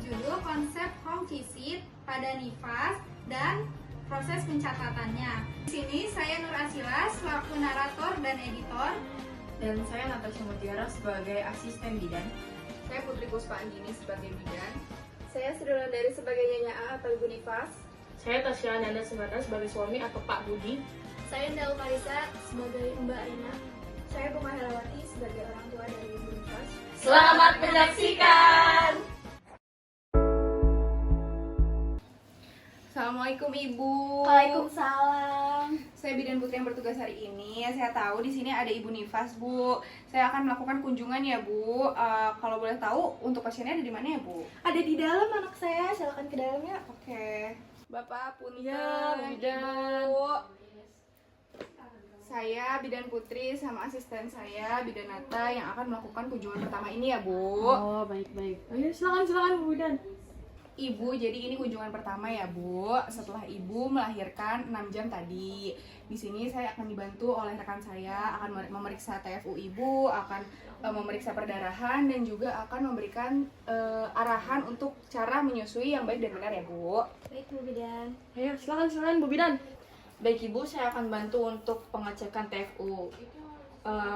berjudul konsep home visit pada nifas dan proses pencatatannya. Di sini saya Nur Asila selaku narator dan editor. Dan saya Natasha Mutiara sebagai asisten bidan. Saya Putri Puspa Anggini sebagai bidan. Saya Sri Wulandari sebagai Nyonya A atau Ibu Nifas. Saya Tasya Nanda Sumarna sebagai suami atau Pak Budi. Saya Ndal Marisa sebagai Mbak Aina. Saya Bunga Helawati sebagai orang tua dari Ibu Nifas. Selamat menyaksikan! Assalamualaikum Ibu. Waalaikumsalam. Saya bidan putri yang bertugas hari ini. Saya tahu di sini ada Ibu Nifas, Bu. Saya akan melakukan kunjungan ya, Bu. Kalau boleh tahu untuk pasiennya ada di mana ya, Bu? Ada di dalam anak saya, silakan ke dalamnya. Oke. Bapak punten, Ya, bidan. Ibu. Saya bidan putri sama asisten saya bidan Nata yang akan melakukan kunjungan pertama ini ya, Bu. Oh, baik-baik. Ayo, silakan Bu Bidan. Ibu, jadi ini kunjungan pertama ya, Bu. Setelah Ibu melahirkan 6 jam tadi. Di sini saya akan dibantu oleh rekan saya, akan memeriksa TFU Ibu, akan memeriksa perdarahan dan juga akan memberikan arahan untuk cara menyusui yang baik dan benar ya, Bu. Baik Bu Bidan. Ayo, silakan Bu Bidan. Baik Ibu, saya akan bantu untuk pengecekan TFU.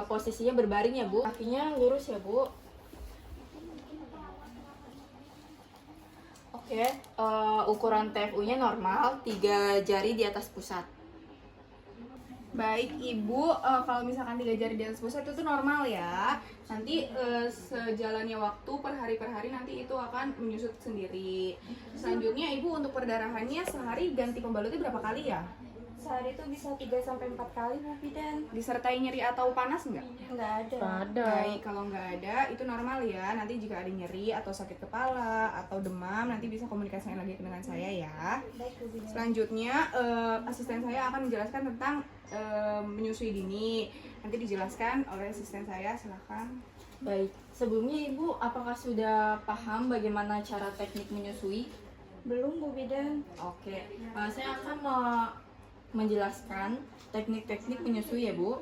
Posisinya berbaring ya Bu, kakinya lurus ya Bu. Oke, ukuran TFU-nya normal, 3 jari di atas pusat. Baik Ibu, kalau misalkan 3 jari di atas pusat itu normal ya. Nanti sejalannya waktu per hari nanti itu akan menyusut sendiri. Selanjutnya Ibu untuk perdarahannya sehari ganti pembalutnya berapa kali ya? Sehari itu bisa 3-4 kali Bu Bidan. Disertai nyeri atau panas nggak? Nggak ada. Baik, kalau nggak ada itu normal ya. Nanti jika ada nyeri atau sakit kepala atau demam nanti bisa komunikasikan lagi dengan saya ya. Baik Bu Bidan. Selanjutnya asisten saya akan menjelaskan tentang menyusui dini. Nanti dijelaskan oleh asisten saya, silakan. Baik, sebelumnya Ibu apakah sudah paham bagaimana cara teknik menyusui? Belum Bu Bidan. Oke, saya akan menjelaskan teknik-teknik menyusui ya Bu.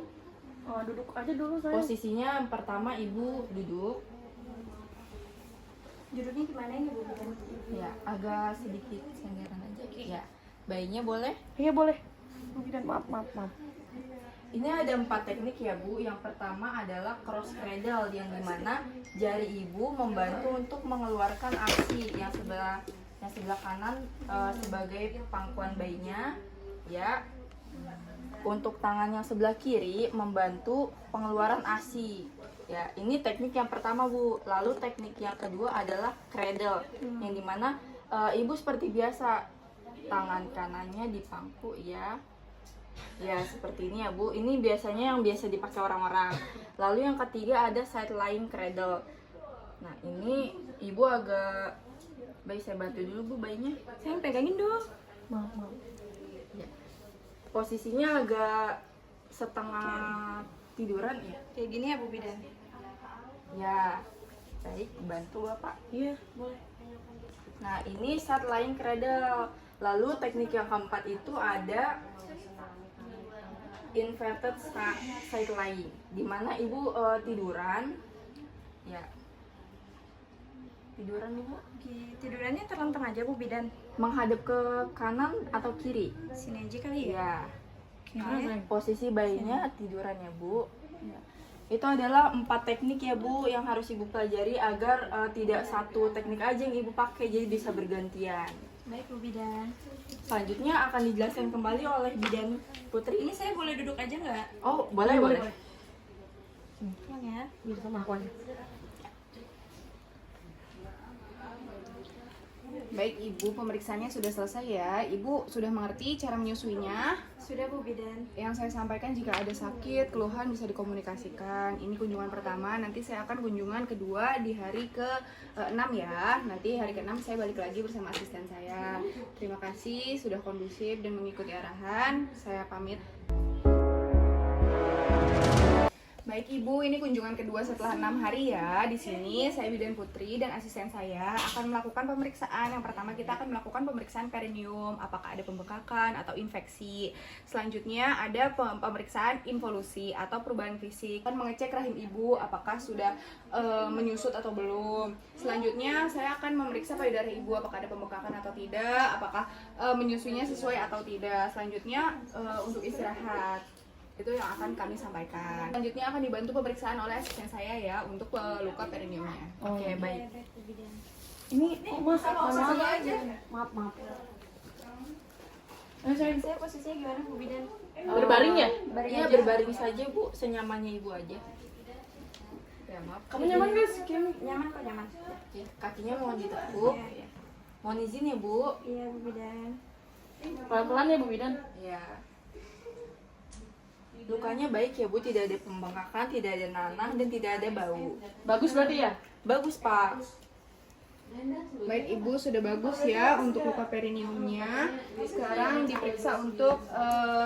Oh, duduk aja dulu saya. Posisinya pertama Ibu duduk, Duduknya gimana ini Bu Bidan? ya agak sedikit senggeran aja. Ya, bayinya boleh. Iya boleh. Bu Bidan, maaf. Ini ada 4 teknik ya Bu. Yang pertama adalah cross cradle yang dimana jari Ibu membantu untuk mengeluarkan ASI yang sebelah kanan sebagai pangkuan bayinya. Ya, untuk tangan yang sebelah kiri membantu pengeluaran ASI. Ya, ini teknik yang pertama Bu. Lalu teknik yang kedua adalah cradle, yang dimana Ibu seperti biasa tangan kanannya dipangku ya. Ya, seperti ini ya Bu. Ini biasanya yang biasa dipakai orang-orang. Lalu yang ketiga ada side lying cradle. Nah, ini Ibu agak baik, saya bantu dulu Bu bayinya. Sayang pegangin dong. Maaf. Ya. Posisinya agak setengah tiduran ya. Kayak gini ya Bu Bidan. Ya, baik, bantu Bapak. Iya, boleh. Nah, ini side lying cradle. Lalu teknik yang keempat itu ada inverted side lying, di mana Ibu tiduran. Ya. Tiduran Ibu. Tidurannya terlentang aja Bu Bidan. Menghadap ke kanan atau kiri? Sini aja kali ya. Ya. Oke. Posisi bayinya tiduran ya Bu. Ya. Itu adalah 4 teknik ya Bu yang harus Ibu pelajari agar tidak satu teknik aja yang Ibu pakai, jadi bisa bergantian. Baik Bu Bidan. Selanjutnya akan dijelaskan kembali oleh bidan Putri. Ini saya boleh duduk aja nggak? Oh, boleh. Tolong ya. Bisa sama aku aja. Baik Ibu, pemeriksaannya sudah selesai ya. Ibu sudah mengerti cara menyusuinya. Sudah Bu Bidan. Yang saya sampaikan jika ada sakit, keluhan bisa dikomunikasikan. Ini kunjungan pertama, nanti saya akan kunjungan kedua di hari ke-6 ya. Nanti hari ke-6 saya balik lagi bersama asisten saya. Terima kasih sudah kondusif dan mengikuti arahan. Saya pamit. Baik Ibu, ini kunjungan kedua setelah 6 hari ya. Di sini saya Bidan Putri dan asisten saya akan melakukan pemeriksaan. Yang pertama kita akan melakukan pemeriksaan perineum, apakah ada pembengkakan atau infeksi. Selanjutnya ada pemeriksaan involusi atau perubahan fisik. Akan mengecek rahim Ibu apakah sudah menyusut atau belum. Selanjutnya saya akan memeriksa payudara Ibu apakah ada pembengkakan atau tidak, apakah menyusuinya sesuai atau tidak. Selanjutnya untuk istirahat. Itu yang akan kami sampaikan. Selanjutnya akan dibantu pemeriksaan oleh asisten saya ya untuk luka perineumnya. Oke, baik. Ini kok mas maaf. Saya posisinya gimana Bu Bidan? Berbaring ya? Iya, berbaring saja Bu, senyamannya Ibu aja. Ya, maaf. Kamu nyaman guys? Nyaman kok, nyaman. Ya, kakinya mohon ditekuk. Mohon izin ya Bu. Iya Bu Bidan. Pelan-pelan ya Bu Bidan. Ya. Lukanya baik ya Bu, tidak ada pembengkakan, tidak ada nanah, dan tidak ada bau. Bagus berarti ya? Bagus Pak. Baik Ibu, sudah bagus ya untuk luka perineumnya. Sekarang diperiksa untuk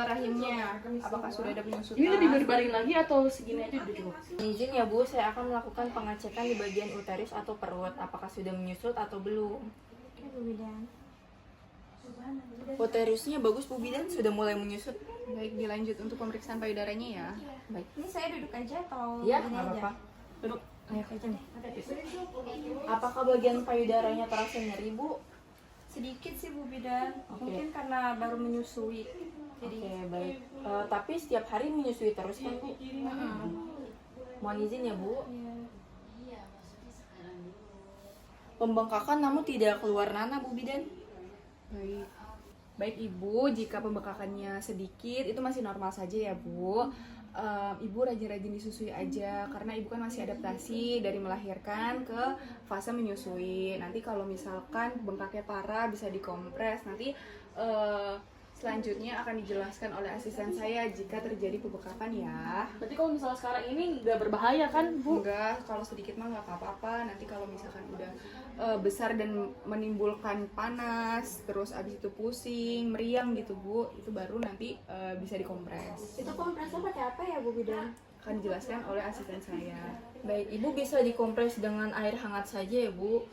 rahimnya, apakah sudah ada penyusutan. Ini lebih berbaring lagi atau segini aja udah cukup? Izin ya Bu, saya akan melakukan pengecekan di bagian uterus atau perut, apakah sudah menyusut atau belum. Oke Bu Bidan. Uterusnya bagus Bu Bidan, sudah mulai menyusut. Baik, dilanjut untuk pemeriksaan payudaranya ya. Baik. Ini saya duduk aja atau Ya, begini nggak aja? apa-apa. Duduk. Ayo aja nih. Apakah bagian payudaranya terasa nyeri Bu? Sedikit sih Bu Bidan. Oke. Mungkin karena baru menyusui. Jadi Oke, baik. Tapi setiap hari menyusui terus kan Bu? Mohon izin ya Bu. ya. Pembengkakan namun tidak keluar nanah Bu Bidan. Baik. Baik Ibu, jika pembengkakannya sedikit itu masih normal saja ya Bu. Ibu rajin-rajin disusui aja karena Ibu kan masih adaptasi dari melahirkan ke fase menyusui. Nanti kalau misalkan bengkaknya parah bisa dikompres. Nanti selanjutnya akan dijelaskan oleh asisten saya jika terjadi pembengkakan ya. Berarti kalau misalnya sekarang ini nggak berbahaya kan Bu? Enggak, kalau sedikit mah nggak apa-apa. Nanti kalau misalkan udah besar dan menimbulkan panas, terus abis itu pusing, meriang gitu Bu, itu baru nanti bisa dikompres. Itu kompresnya pakai apa ya Bu Bidan? Akan dijelaskan oleh asisten saya. Baik, Ibu bisa dikompres dengan air hangat saja ya Bu.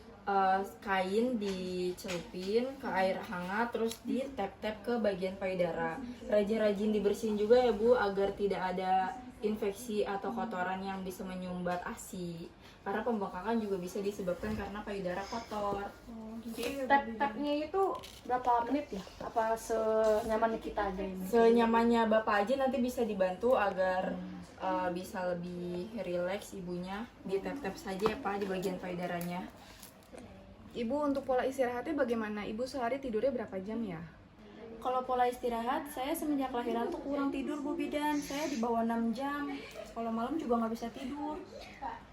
Kain dicelupin ke air hangat terus di tap-tap ke bagian payudara. Rajin-rajin dibersihin juga ya Bu agar tidak ada infeksi atau kotoran yang bisa menyumbat ASI. Karena pembengkakan juga bisa disebabkan karena payudara kotor. Tap-tapnya itu berapa menit ya? Apa senyaman kita aja ini? Senyamannya Bapak aja nanti bisa dibantu agar bisa lebih rileks ibunya. Di tap-tap saja ya Pak di bagian payudaranya. Ibu untuk pola istirahatnya bagaimana? Ibu sehari tidurnya berapa jam ya? Kalau pola istirahat, saya semenjak lahiran tuh kurang tidur Bu Bidan. Saya di bawah 6 jam. Kalau malam juga nggak bisa tidur.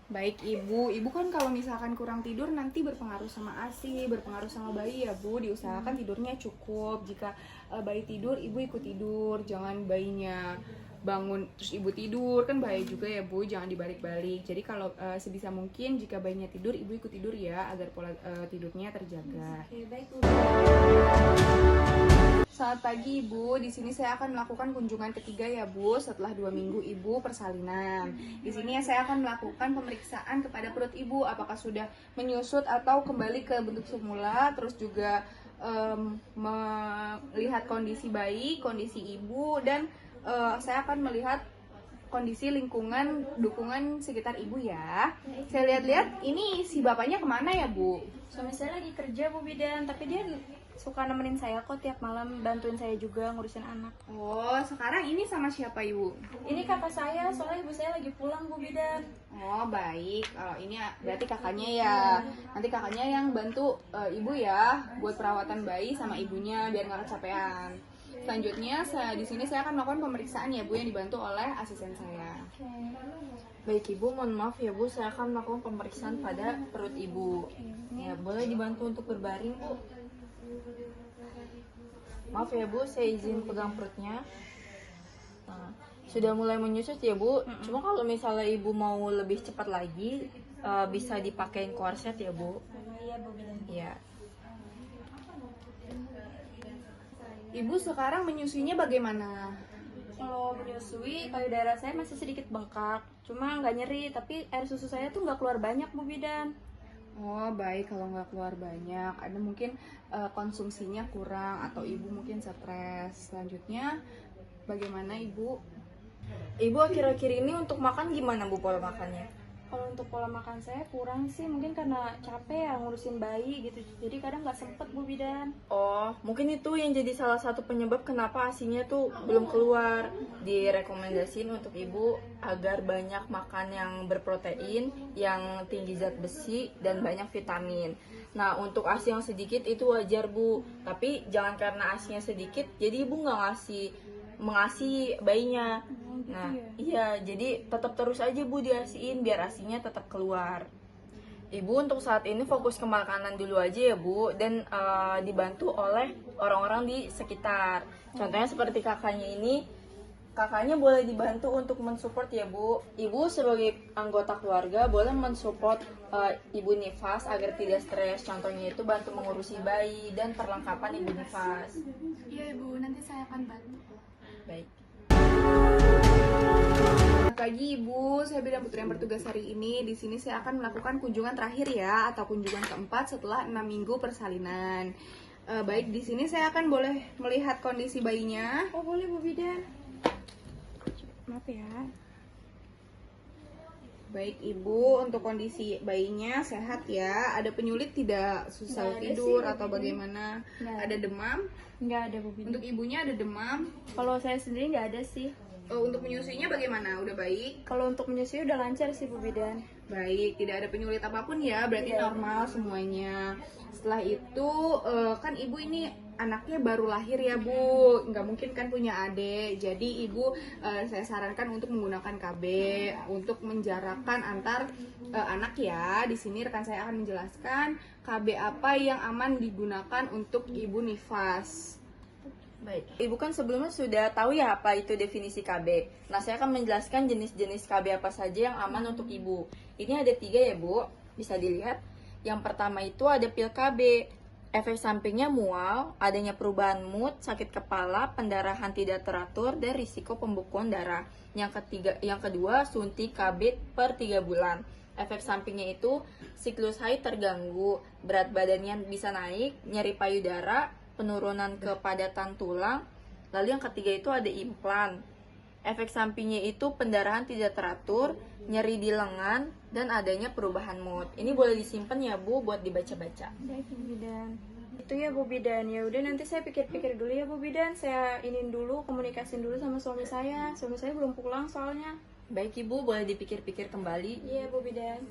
Baik Ibu kan kalau misalkan kurang tidur nanti berpengaruh sama ASI, berpengaruh sama bayi ya Bu. Diusahakan tidurnya cukup. Jika bayi tidur, Ibu ikut tidur. Jangan bayinya bangun terus Ibu tidur, kan bahaya juga ya Bu. Jangan dibalik-balik. Jadi kalau sebisa mungkin jika bayinya tidur, Ibu ikut tidur ya agar pola tidurnya terjaga. Oke, baik Bu. Selamat pagi Ibu, di sini saya akan melakukan kunjungan ketiga ya Bu setelah 2 minggu Ibu persalinan. Di sini saya akan melakukan pemeriksaan kepada perut Ibu apakah sudah menyusut atau kembali ke bentuk semula, terus juga melihat kondisi bayi, kondisi Ibu, dan saya akan melihat kondisi lingkungan dukungan sekitar Ibu ya. Saya lihat-lihat ini si bapaknya kemana ya Bu? Suami saya lagi kerja Bu Bidan, tapi dia suka nemenin saya kok tiap malam, bantuin saya juga ngurusin anak. Oh, sekarang ini sama siapa Ibu? Ini kakak saya, soalnya ibu saya lagi pulang Bu Bidan. Oh baik, kalau ini berarti kakaknya ya. Nanti kakaknya yang bantu ibu ya buat perawatan bayi sama ibunya biar nggak kecapean. Selanjutnya di sini saya akan melakukan pemeriksaan ya Bu yang dibantu oleh asisten saya. Baik Ibu, mohon maaf ya Bu, saya akan melakukan pemeriksaan pada perut Ibu. Ya, boleh dibantu untuk berbaring Bu. Maaf ya Bu, saya izin pegang perutnya. Nah, sudah mulai menyusut ya Bu. Cuma kalau misalnya Ibu mau lebih cepat lagi, bisa dipakein korset ya Bu. Iya Bu Bidan. Iya. Ibu sekarang menyusuinya bagaimana? Kalau menyusui, payudara saya masih sedikit bengkak. Cuma nggak nyeri, tapi air susu saya tuh nggak keluar banyak, Bu Bidan. Oh baik, kalau nggak keluar banyak, ada mungkin konsumsinya kurang atau ibu mungkin stres. Selanjutnya, bagaimana ibu? Ibu akhir-akhir ini untuk makan gimana Bu pola makannya? Kalau untuk pola makan saya kurang sih, mungkin karena capek ya ngurusin bayi gitu. Jadi kadang nggak sempet, Bu Bidan. Oh, mungkin itu yang jadi salah satu penyebab kenapa ASI-nya tuh belum keluar. Direkomendasiin untuk ibu agar banyak makan yang berprotein, yang tinggi zat besi, dan banyak vitamin. Nah, untuk ASI yang sedikit itu wajar Bu. Tapi jangan karena ASI-nya sedikit, jadi ibu nggak mengasihi bayinya. Nah, iya, jadi tetap terus aja Bu diasihin biar ASI-nya tetap keluar. Ibu untuk saat ini fokus ke makanan dulu aja ya Bu, dan dibantu oleh orang-orang di sekitar. Contohnya seperti kakaknya ini, kakaknya boleh dibantu untuk mensupport ya Bu. Ibu sebagai anggota keluarga boleh mensupport Ibu nifas agar tidak stres. Contohnya itu bantu mengurusi bayi dan perlengkapan Ibu nifas. Iya Ibu, nanti saya akan bantu. Baik. Selamat pagi Ibu, saya Bidan Putri yang bertugas hari ini. Di sini saya akan melakukan kunjungan terakhir ya, atau kunjungan keempat setelah 6 minggu persalinan. Baik, di sini saya akan boleh melihat kondisi bayinya. Oh boleh, Bu Bidan. Maaf ya. Baik Ibu, untuk kondisi bayinya sehat ya. Ada penyulit tidak, susah Nggak ada tidur sih, Bu atau Bidan. bagaimana? Nggak Ada demam? Nggak ada, Bu Bidan. Untuk ibunya ada demam. Kalau saya sendiri nggak ada sih. Untuk menyusuinya bagaimana? Udah baik? Kalau untuk menyusui udah lancar sih, Bu Bidan. Baik, tidak ada penyulit apapun ya, berarti Iya. normal semuanya. Setelah itu, kan ibu ini anaknya baru lahir ya Bu, nggak mungkin kan punya adik. Jadi ibu saya sarankan untuk menggunakan KB untuk menjarakkan antar anak ya. Di sini rekan saya akan menjelaskan KB apa yang aman digunakan untuk ibu nifas. Baik, Ibu kan sebelumnya sudah tahu ya apa itu definisi KB. Nah, saya akan menjelaskan jenis-jenis KB apa saja yang aman untuk Ibu. Ini ada 3 ya Bu, bisa dilihat. Yang pertama itu ada pil KB. Efek sampingnya mual, adanya perubahan mood, sakit kepala, pendarahan tidak teratur, dan risiko pembekuan darah. Yang kedua, suntik KB per 3 bulan. Efek sampingnya itu siklus haid terganggu, berat badannya bisa naik, nyeri payudara, penurunan kepadatan tulang. Lalu yang ketiga itu ada implan. Efek sampingnya itu pendarahan tidak teratur, nyeri di lengan, dan adanya perubahan mood. Ini boleh disimpan ya Bu buat dibaca-baca. Baik, Bu Bidan. Itu ya, Bu Bidan. Ya udah, nanti saya pikir-pikir dulu ya, Bu Bidan. Saya inin dulu, komunikasin dulu sama suami saya. Suami saya belum pulang soalnya. Baik Ibu, boleh dipikir-pikir kembali. Iya, Bu Bidan.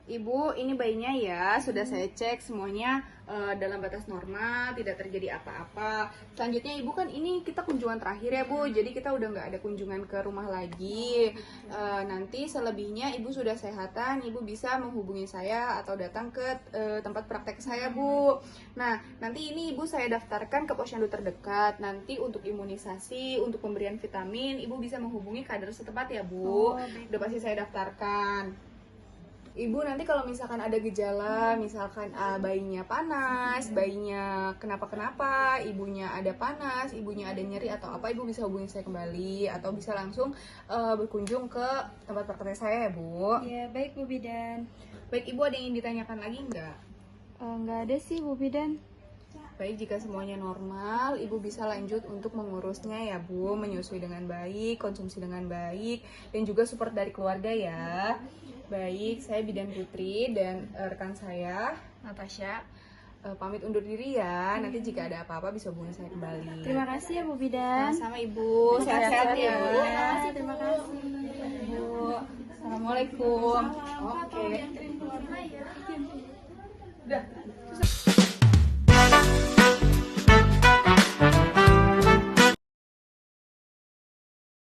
Ibu, ini bayinya ya, sudah saya cek semuanya dalam batas normal, tidak terjadi apa-apa. Selanjutnya Ibu kan ini kita kunjungan terakhir ya Bu, jadi kita udah nggak ada kunjungan ke rumah lagi. Nanti selebihnya Ibu sudah sehatan, Ibu bisa menghubungi saya atau datang ke tempat praktek saya Bu. Nah, nanti ini Ibu saya daftarkan ke posyandu terdekat. Nanti untuk imunisasi, untuk pemberian vitamin, Ibu bisa menghubungi kader setempat ya Bu. Udah pasti saya daftarkan. Ibu nanti kalau misalkan ada gejala, misalkan bayinya panas, bayinya kenapa-kenapa, ibunya ada panas, ibunya ada nyeri atau apa, Ibu bisa hubungi saya kembali atau bisa langsung berkunjung ke tempat praktek saya ya Bu. Iya, baik Bu Bidan. Baik Ibu, ada yang ingin ditanyakan lagi nggak? Nggak ada sih Bu Bidan. Baik, jika semuanya normal, Ibu bisa lanjut untuk mengurusnya ya Bu, menyusui dengan baik, konsumsi dengan baik, dan juga support dari keluarga ya. Baik, saya Bidan Putri dan rekan saya Natasha. Pamit undur diri ya. Nanti jika ada apa-apa bisa hubungi saya kembali. Terima kasih ya Bu Bidan. Sama Ibu, sehat-sehat ya. Terima kasih, terima kasih. Ibu. Assalamualaikum. Oke. Anterin keluar ya. Udah.